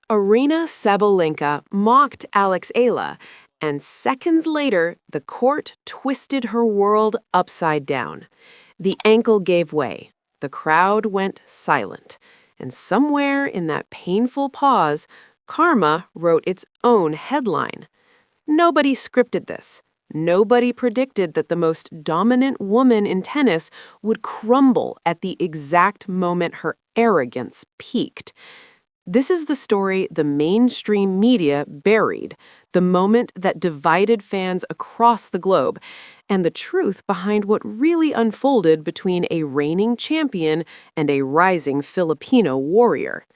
Aryna Sabalenka mocked Eala, and seconds later, the court twisted her world upside down. The ankle gave way. The crowd went silent. And somewhere in that painful pause, karma wrote its own headline. Nobody scripted this. Nobody predicted that the most dominant woman in tennis would crumble at the exact moment her arrogance peaked. This is the story the mainstream media buried, the moment that divided fans across the globe, and the truth behind what really unfolded between a reigning champion and a rising Filipino warrior.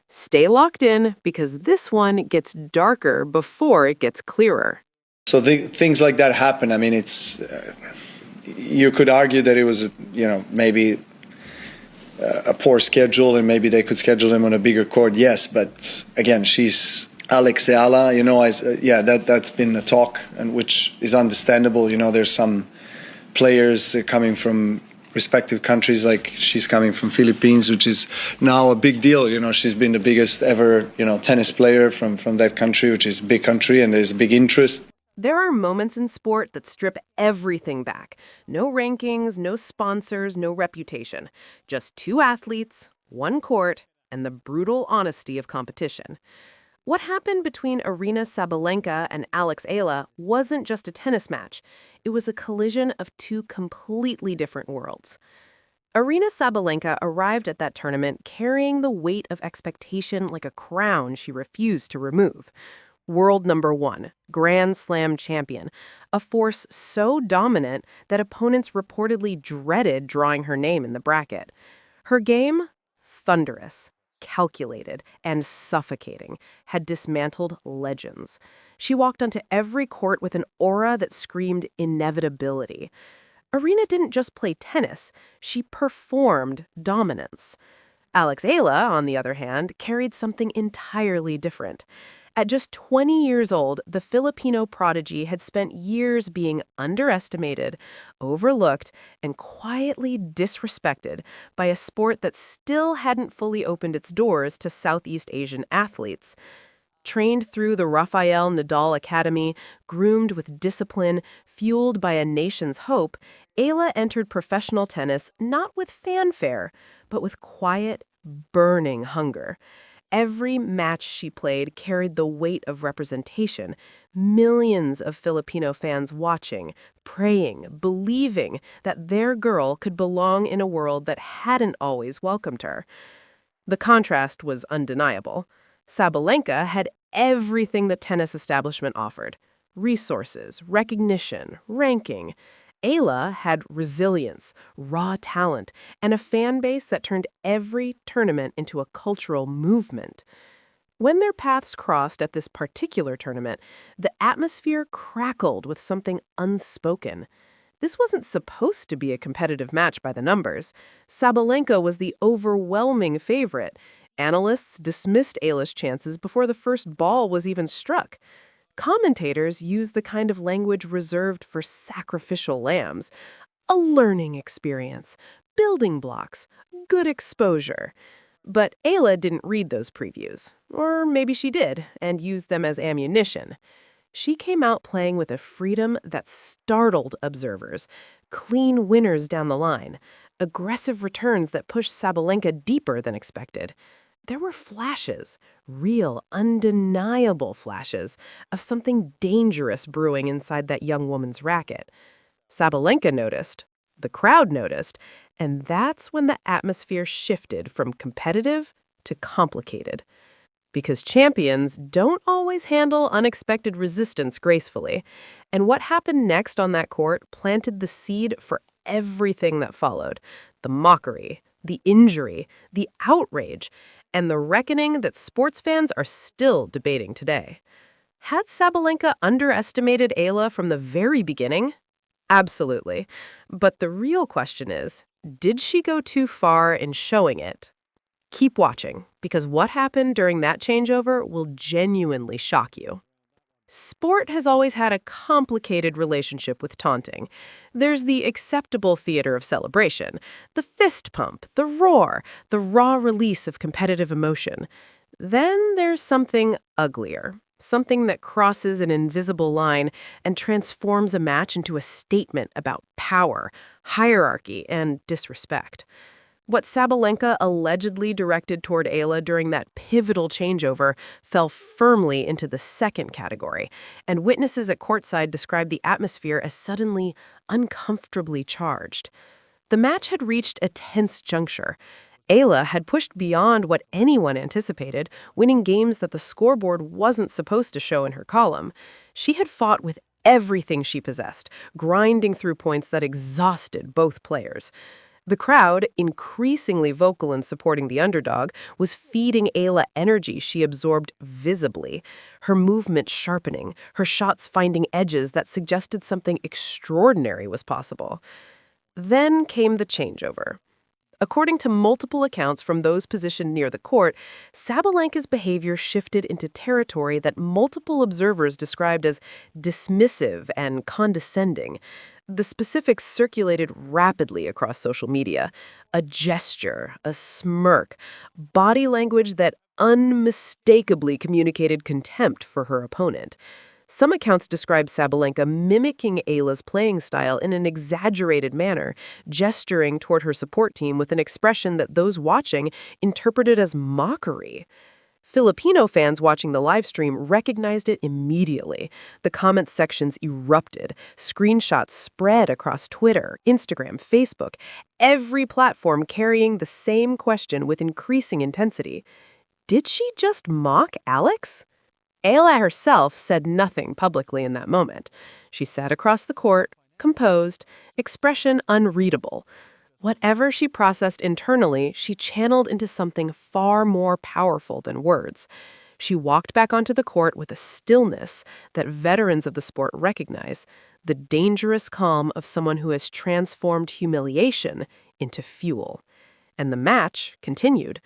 Stay locked in because this one gets darker before it gets clearer. So things like that happen. I mean, it's you could argue that it was, maybe a poor schedule, and maybe they could schedule him on a bigger court. Yes, but again, she's Eala. That's been a talk, and which is understandable. There's some players coming from respective countries, like she's coming from Philippines, which is now a big deal. She's been the biggest ever, tennis player from that country, which is a big country, and there's a big interest. There are moments in sport that strip everything back. No rankings, no sponsors, no reputation. Just two athletes, one court, and the brutal honesty of competition. What happened between Aryna Sabalenka and Eala wasn't just a tennis match. It was a collision of two completely different worlds. Aryna Sabalenka arrived at that tournament carrying the weight of expectation like a crown she refused to remove. World number one, Grand Slam champion, a force so dominant that opponents reportedly dreaded drawing her name in the bracket. Her game? Thunderous, calculated, and suffocating, had dismantled legends. She walked onto every court with an aura that screamed inevitability. Aryna didn't just play tennis, she performed dominance. Eala, on the other hand, carried something entirely different. At just 20 years old, the Filipino prodigy had spent years being underestimated, overlooked, and quietly disrespected by a sport that still hadn't fully opened its doors to Southeast Asian athletes. Trained through the Rafael Nadal Academy, groomed with discipline, fueled by a nation's hope, Eala entered professional tennis not with fanfare, but with quiet, burning hunger. Every match she played carried the weight of representation. Millions of Filipino fans watching, praying, believing that their girl could belong in a world that hadn't always welcomed her. The contrast was undeniable. Sabalenka had everything the tennis establishment offered: resources, recognition, ranking. Eala had resilience, raw talent, and a fan base that turned every tournament into a cultural movement. When their paths crossed at this particular tournament, the atmosphere crackled with something unspoken. This wasn't supposed to be a competitive match by the numbers. Sabalenka was the overwhelming favorite. Analysts dismissed Eala's chances before the first ball was even struck. Commentators use the kind of language reserved for sacrificial lambs: a learning experience, building blocks, good exposure. But Eala didn't read those previews. Or maybe she did, and used them as ammunition. She came out playing with a freedom that startled observers: clean winners down the line, aggressive returns that pushed Sabalenka deeper than expected. There were flashes, real, undeniable flashes, of something dangerous brewing inside that young woman's racket. Sabalenka noticed, the crowd noticed, and that's when the atmosphere shifted from competitive to complicated. Because champions don't always handle unexpected resistance gracefully, and what happened next on that court planted the seed for everything that followed: the mockery, the injury, the outrage, and the reckoning that sports fans are still debating today. Had Sabalenka underestimated Eala from the very beginning? Absolutely. But the real question is, did she go too far in showing it? Keep watching, because what happened during that changeover will genuinely shock you. Sport has always had a complicated relationship with taunting. There's the acceptable theater of celebration, the fist pump, the roar, the raw release of competitive emotion. Then there's something uglier, something that crosses an invisible line and transforms a match into a statement about power, hierarchy, and disrespect. What Sabalenka allegedly directed toward Eala during that pivotal changeover fell firmly into the second category, and witnesses at courtside described the atmosphere as suddenly uncomfortably charged. The match had reached a tense juncture. Eala had pushed beyond what anyone anticipated, winning games that the scoreboard wasn't supposed to show in her column. She had fought with everything she possessed, grinding through points that exhausted both players. The crowd, increasingly vocal in supporting the underdog, was feeding Eala energy she absorbed visibly, her movement sharpening, her shots finding edges that suggested something extraordinary was possible. Then came the changeover. According to multiple accounts from those positioned near the court, Sabalenka's behavior shifted into territory that multiple observers described as dismissive and condescending. The specifics circulated rapidly across social media. A gesture, a smirk, body language that unmistakably communicated contempt for her opponent. Some accounts describe Sabalenka mimicking Eala's playing style in an exaggerated manner, gesturing toward her support team with an expression that those watching interpreted as mockery. Filipino fans watching the live stream recognized it immediately. The comment sections erupted. Screenshots spread across Twitter, Instagram, Facebook, every platform carrying the same question with increasing intensity. Did she just mock Alex? Eala herself said nothing publicly in that moment. She sat across the court, composed, expression unreadable. Whatever she processed internally, she channeled into something far more powerful than words. She walked back onto the court with a stillness that veterans of the sport recognize, the dangerous calm of someone who has transformed humiliation into fuel. And the match continued.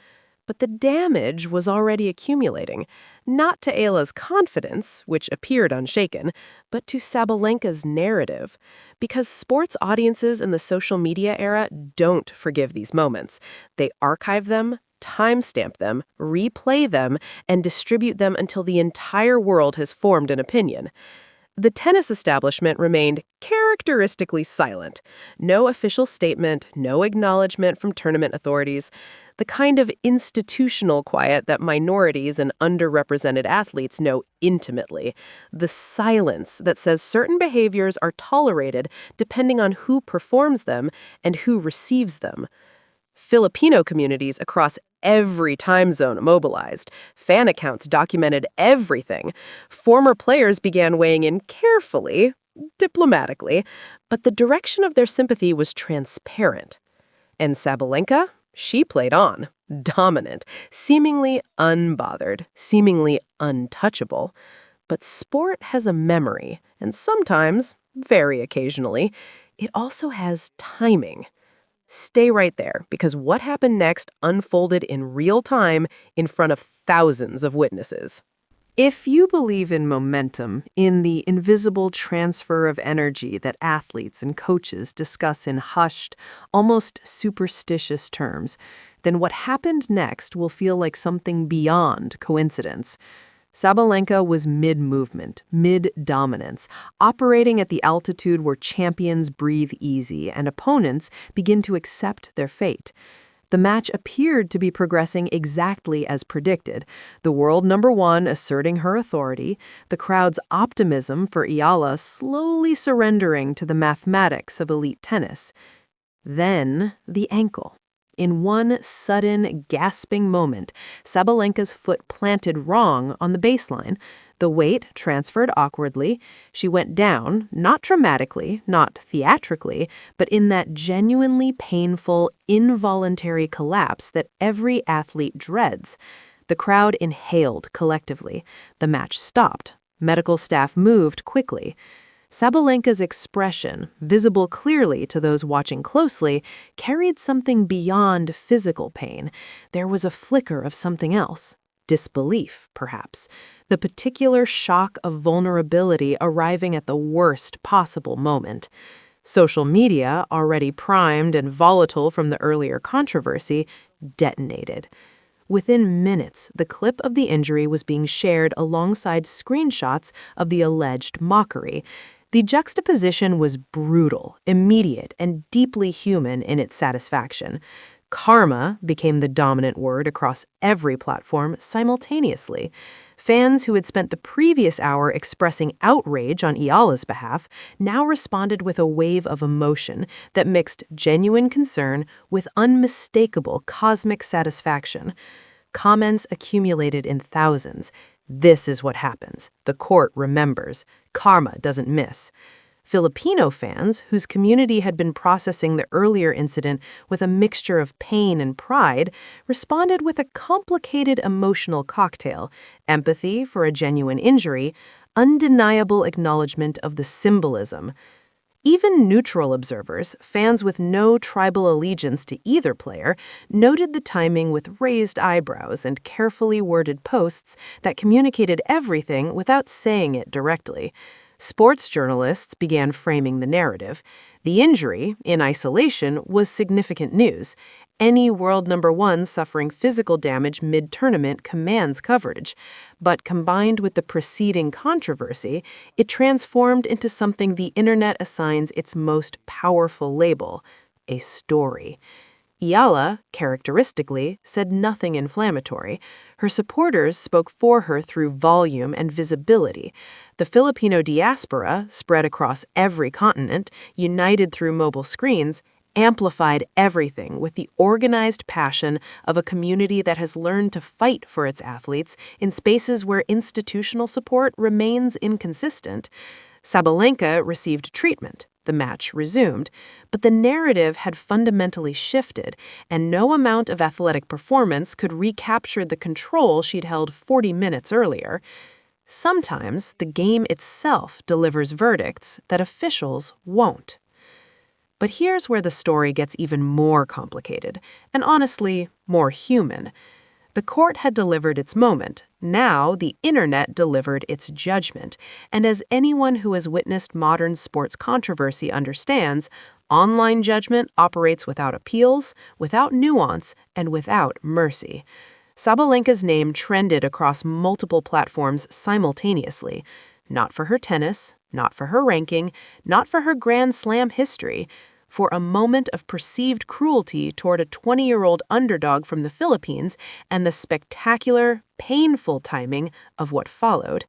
But the damage was already accumulating, not to Eala's confidence, which appeared unshaken, but to Sabalenka's narrative. Because sports audiences in the social media era don't forgive these moments. They archive them, timestamp them, replay them, and distribute them until the entire world has formed an opinion. The tennis establishment remained characteristically silent. No official statement, no acknowledgement from tournament authorities. The kind of institutional quiet that minorities and underrepresented athletes know intimately. The silence that says certain behaviors are tolerated depending on who performs them and who receives them. Filipino communities across every time zone mobilized. Fan accounts documented everything. Former players began weighing in carefully, diplomatically, but the direction of their sympathy was transparent. And Sabalenka? She played on, dominant, seemingly unbothered, seemingly untouchable. But sport has a memory, and sometimes, very occasionally, it also has timing. Stay right there, because what happened next unfolded in real time in front of thousands of witnesses. If you believe in momentum, in the invisible transfer of energy that athletes and coaches discuss in hushed, almost superstitious terms, then what happened next will feel like something beyond coincidence. Sabalenka was mid-movement, mid-dominance, operating at the altitude where champions breathe easy and opponents begin to accept their fate. The match appeared to be progressing exactly as predicted, the world number one asserting her authority, the crowd's optimism for Eala slowly surrendering to the mathematics of elite tennis. Then the ankle. In one sudden, gasping moment, Sabalenka's foot planted wrong on the baseline. The weight transferred awkwardly. She went down, not dramatically, not theatrically, but in that genuinely painful, involuntary collapse that every athlete dreads. The crowd inhaled collectively. The match stopped. Medical staff moved quickly. Sabalenka's expression, visible clearly to those watching closely, carried something beyond physical pain. There was a flicker of something else. Disbelief, perhaps. The particular shock of vulnerability arriving at the worst possible moment. Social media, already primed and volatile from the earlier controversy, detonated. Within minutes, the clip of the injury was being shared alongside screenshots of the alleged mockery. The juxtaposition was brutal, immediate, and deeply human in its satisfaction. Karma became the dominant word across every platform simultaneously. Fans who had spent the previous hour expressing outrage on Eala's behalf now responded with a wave of emotion that mixed genuine concern with unmistakable cosmic satisfaction. Comments accumulated in thousands. This is what happens. The court remembers. Karma doesn't miss. Filipino fans, whose community had been processing the earlier incident with a mixture of pain and pride, responded with a complicated emotional cocktail: empathy for a genuine injury, undeniable acknowledgement of the symbolism. Even neutral observers, fans with no tribal allegiance to either player, noted the timing with raised eyebrows and carefully worded posts that communicated everything without saying it directly. Sports journalists began framing the narrative. The injury, in isolation, was significant news. Any world number one suffering physical damage mid-tournament commands coverage. But combined with the preceding controversy, it transformed into something the internet assigns its most powerful label: a story. Eala, characteristically, said nothing inflammatory. Her supporters spoke for her through volume and visibility. The Filipino diaspora, spread across every continent, united through mobile screens, amplified everything with the organized passion of a community that has learned to fight for its athletes in spaces where institutional support remains inconsistent. Sabalenka received treatment. The match resumed, but the narrative had fundamentally shifted, and no amount of athletic performance could recapture the control she'd held 40 minutes earlier. Sometimes the game itself delivers verdicts that officials won't. But here's where the story gets even more complicated, and honestly, more human. The court had delivered its moment. Now the internet delivered its judgment. And as anyone who has witnessed modern sports controversy understands, online judgment operates without appeals, without nuance, and without mercy. Sabalenka's name trended across multiple platforms simultaneously. Not for her tennis, not for her ranking, not for her Grand Slam history. For a moment of perceived cruelty toward a 20-year-old underdog from the Philippines and the spectacular, painful timing of what followed.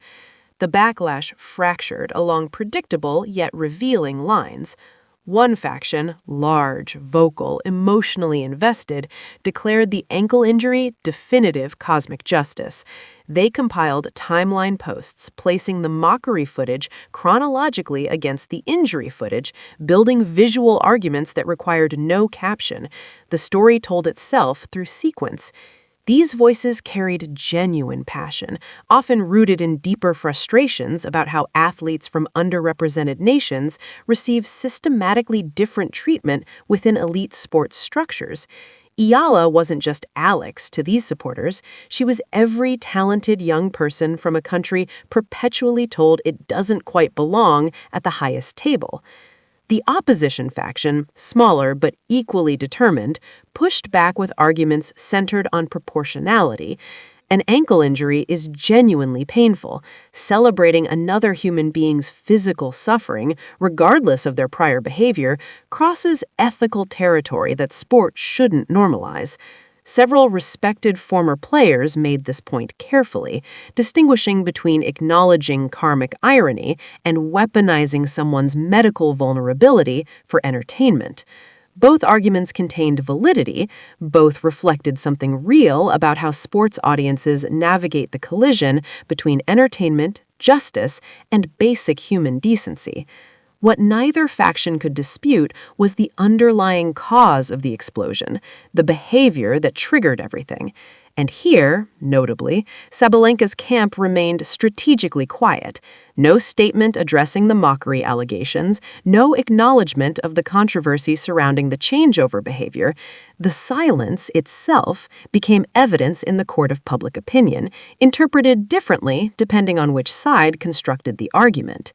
The backlash fractured along predictable yet revealing lines. One faction, large, vocal, emotionally invested, declared the ankle injury definitive cosmic justice. They compiled timeline posts, placing the mockery footage chronologically against the injury footage, building visual arguments that required no caption. The story told itself through sequence. These voices carried genuine passion, often rooted in deeper frustrations about how athletes from underrepresented nations receive systematically different treatment within elite sports structures. Eala wasn't just Alex to these supporters. She was every talented young person from a country perpetually told it doesn't quite belong at the highest table. The opposition faction, smaller but equally determined, pushed back with arguments centered on proportionality. An ankle injury is genuinely painful. Celebrating another human being's physical suffering, regardless of their prior behavior, crosses ethical territory that sport shouldn't normalize. Several respected former players made this point carefully, distinguishing between acknowledging karmic irony and weaponizing someone's medical vulnerability for entertainment. Both arguments contained validity, both reflected something real about how sports audiences navigate the collision between entertainment, justice, and basic human decency. What neither faction could dispute was the underlying cause of the explosion, the behavior that triggered everything. And here, notably, Sabalenka's camp remained strategically quiet. No statement addressing the mockery allegations, no acknowledgement of the controversy surrounding the changeover behavior. The silence itself became evidence in the court of public opinion, interpreted differently depending on which side constructed the argument.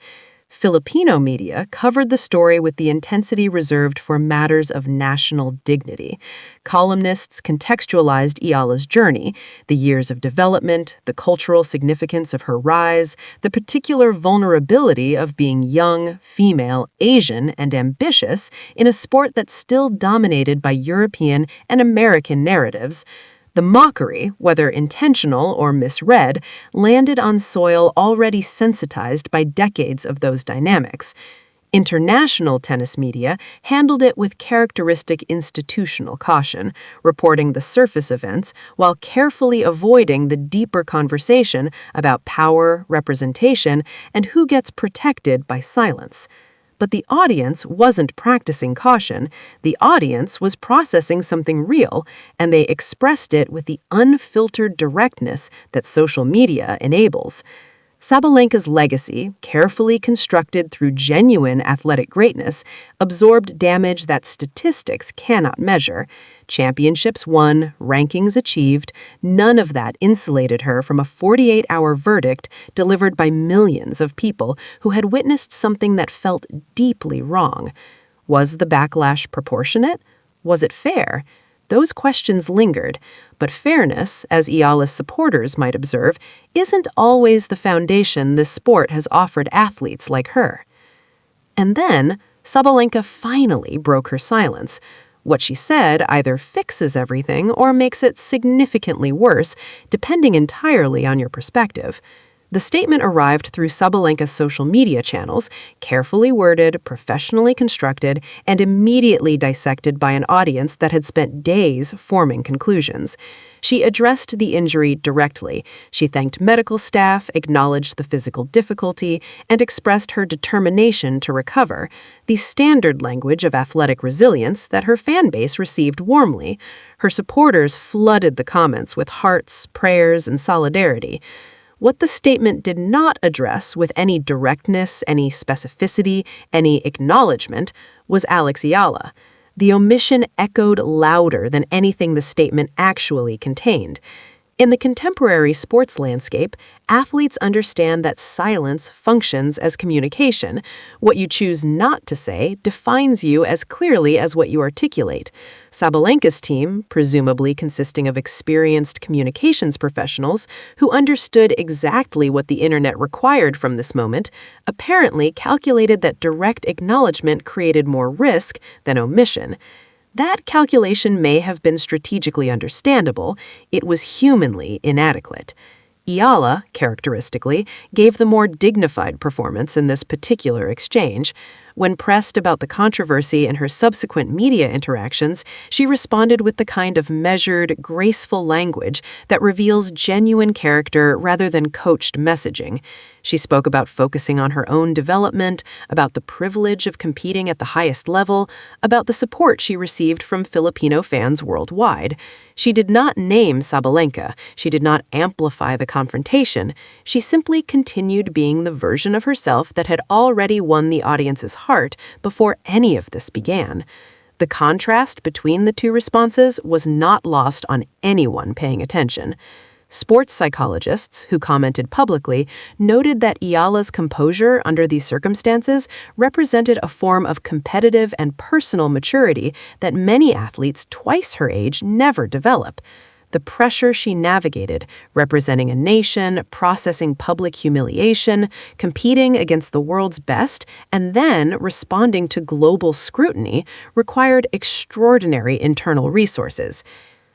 Filipino media covered the story with the intensity reserved for matters of national dignity. Columnists contextualized Eala's journey, the years of development, the cultural significance of her rise, the particular vulnerability of being young, female, Asian, and ambitious in a sport that's still dominated by European and American narratives. The mockery, whether intentional or misread, landed on soil already sensitized by decades of those dynamics. International tennis media handled it with characteristic institutional caution, reporting the surface events while carefully avoiding the deeper conversation about power, representation, and who gets protected by silence. But the audience wasn't practicing caution. The audience was processing something real, and they expressed it with the unfiltered directness that social media enables. Sabalenka's legacy, carefully constructed through genuine athletic greatness, absorbed damage that statistics cannot measure. Championships won, rankings achieved, none of that insulated her from a 48-hour verdict delivered by millions of people who had witnessed something that felt deeply wrong. Was the backlash proportionate? Was it fair? Those questions lingered, but fairness, as Eala's supporters might observe, isn't always the foundation this sport has offered athletes like her. And then, Sabalenka finally broke her silence. What she said either fixes everything or makes it significantly worse, depending entirely on your perspective. The statement arrived through Sabalenka's social media channels, carefully worded, professionally constructed, and immediately dissected by an audience that had spent days forming conclusions. She addressed the injury directly. She thanked medical staff, acknowledged the physical difficulty, and expressed her determination to recover, the standard language of athletic resilience that her fan base received warmly. Her supporters flooded the comments with hearts, prayers, and solidarity. What the statement did not address with any directness, any specificity, any acknowledgement was Alex Eala. The omission echoed louder than anything the statement actually contained. In the contemporary sports landscape, athletes understand that silence functions as communication. What you choose not to say defines you as clearly as what you articulate. Sabalenka's team, presumably consisting of experienced communications professionals who understood exactly what the internet required from this moment, apparently calculated that direct acknowledgement created more risk than omission. That calculation may have been strategically understandable. It was humanly inadequate. Eala, characteristically, gave the more dignified performance in this particular exchange. When pressed about the controversy in her subsequent media interactions, she responded with the kind of measured, graceful language that reveals genuine character rather than coached messaging. She spoke about focusing on her own development, about the privilege of competing at the highest level, about the support she received from Filipino fans worldwide. She did not name Sabalenka. She did not amplify the confrontation. She simply continued being the version of herself that had already won the audience's heart before any of this began. The contrast between the two responses was not lost on anyone paying attention. Sports psychologists, who commented publicly, noted that Eala's composure under these circumstances represented a form of competitive and personal maturity that many athletes twice her age never develop. The pressure she navigated, representing a nation, processing public humiliation, competing against the world's best, and then responding to global scrutiny, required extraordinary internal resources.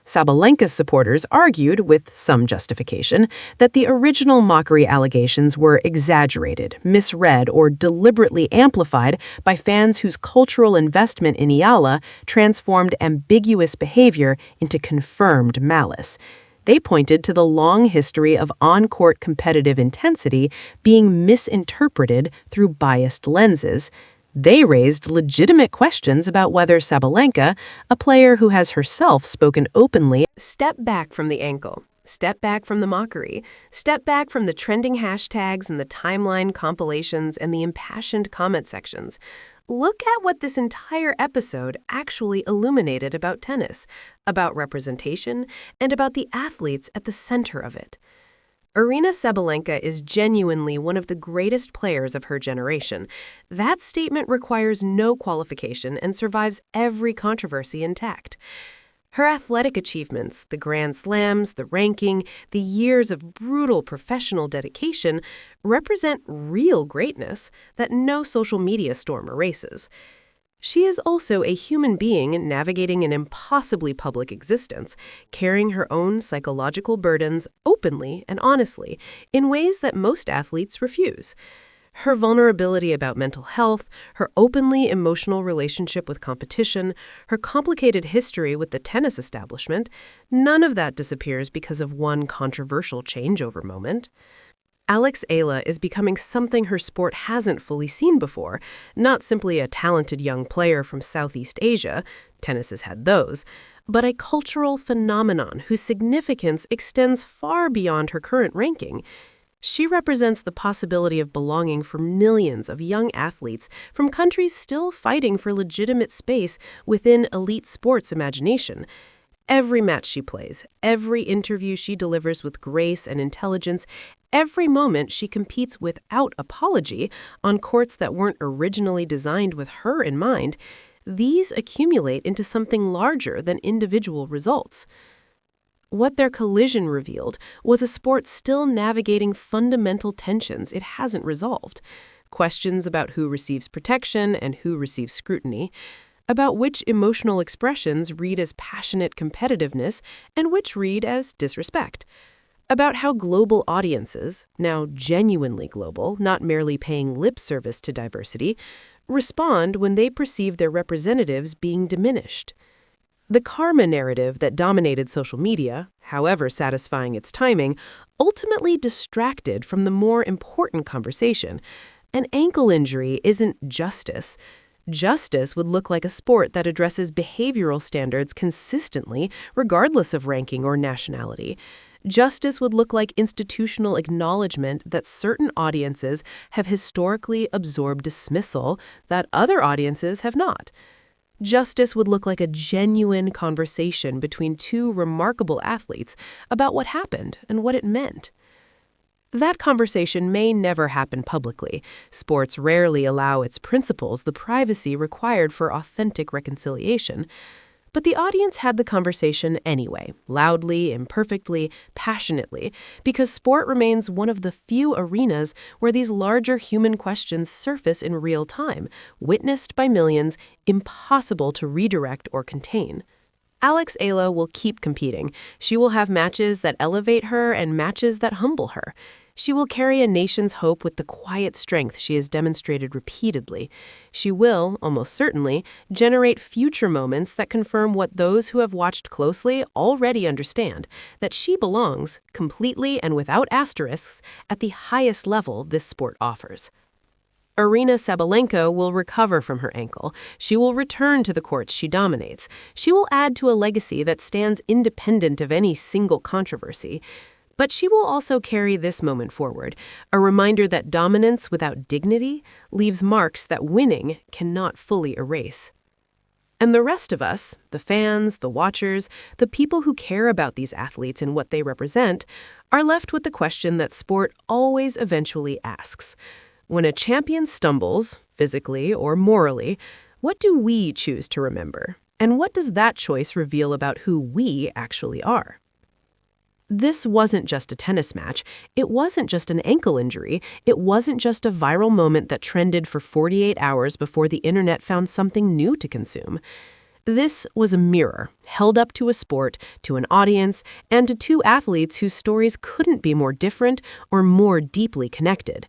Sabalenka's supporters argued, with some justification, that the original mockery allegations were exaggerated, misread, or deliberately amplified by fans whose cultural investment in Eala transformed ambiguous behavior into confirmed malice. They pointed to the long history of on-court competitive intensity being misinterpreted through biased lenses. They raised legitimate questions about whether Sabalenka, a player who has herself spoken openly, step back from the ankle, step back from the mockery, step back from the trending hashtags and the timeline compilations and the impassioned comment sections. Look at what this entire episode actually illuminated about tennis, about representation, and about the athletes at the center of it. Aryna Sabalenka is genuinely one of the greatest players of her generation. That statement requires no qualification and survives every controversy intact. Her athletic achievements, the Grand Slams, the ranking, the years of brutal professional dedication, represent real greatness that no social media storm erases. She is also a human being navigating an impossibly public existence, carrying her own psychological burdens openly and honestly in ways that most athletes refuse. Her vulnerability about mental health, her openly emotional relationship with competition, her complicated history with the tennis establishment, none of that disappears because of one controversial changeover moment. Eala is becoming something her sport hasn't fully seen before, not simply a talented young player from Southeast Asia, tennis has had those, but a cultural phenomenon whose significance extends far beyond her current ranking. She represents the possibility of belonging for millions of young athletes from countries still fighting for legitimate space within elite sports imagination. Every match she plays, every interview she delivers with grace and intelligence, every moment she competes without apology on courts that weren't originally designed with her in mind, these accumulate into something larger than individual results. What their collision revealed was a sport still navigating fundamental tensions it hasn't resolved. Questions about who receives protection and who receives scrutiny, about which emotional expressions read as passionate competitiveness and which read as disrespect, about how global audiences, now genuinely global, not merely paying lip service to diversity, respond when they perceive their representatives being diminished. The karma narrative that dominated social media, however satisfying its timing, ultimately distracted from the more important conversation. An ankle injury isn't justice. Justice would look like a sport that addresses behavioral standards consistently, regardless of ranking or nationality. Justice would look like institutional acknowledgement that certain audiences have historically absorbed dismissal that other audiences have not. Justice would look like a genuine conversation between two remarkable athletes about what happened and what it meant. That conversation may never happen publicly. Sports rarely allow its principals the privacy required for authentic reconciliation. But the audience had the conversation anyway, loudly, imperfectly, passionately, because sport remains one of the few arenas where these larger human questions surface in real time, witnessed by millions, impossible to redirect or contain. Eala will keep competing. She will have matches that elevate her and matches that humble her. She will carry a nation's hope with the quiet strength she has demonstrated repeatedly. She will, almost certainly, generate future moments that confirm what those who have watched closely already understand, that she belongs, completely and without asterisks, at the highest level this sport offers. Aryna Sabalenka will recover from her ankle. She will return to the courts she dominates. She will add to a legacy that stands independent of any single controversy. But she will also carry this moment forward, a reminder that dominance without dignity leaves marks that winning cannot fully erase. And the rest of us, the fans, the watchers, the people who care about these athletes and what they represent, are left with the question that sport always eventually asks. When a champion stumbles, physically or morally, what do we choose to remember? And what does that choice reveal about who we actually are? This wasn't just a tennis match. It wasn't just an ankle injury. It wasn't just a viral moment that trended for 48 hours before the internet found something new to consume. This was a mirror held up to a sport, to an audience, and to two athletes whose stories couldn't be more different or more deeply connected.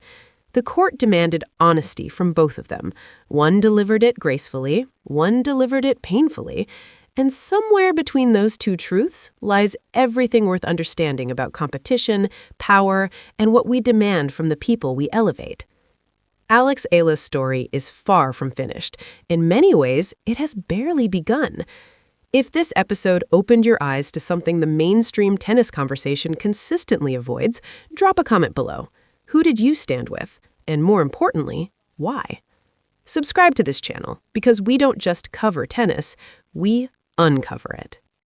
The court demanded honesty from both of them. One delivered it gracefully, one delivered it painfully. And somewhere between those two truths lies everything worth understanding about competition, power, and what we demand from the people we elevate. Eala's story is far from finished. In many ways, it has barely begun. If this episode opened your eyes to something the mainstream tennis conversation consistently avoids, drop a comment below. Who did you stand with? And more importantly, why? Subscribe to this channel because we don't just cover tennis, we uncover it.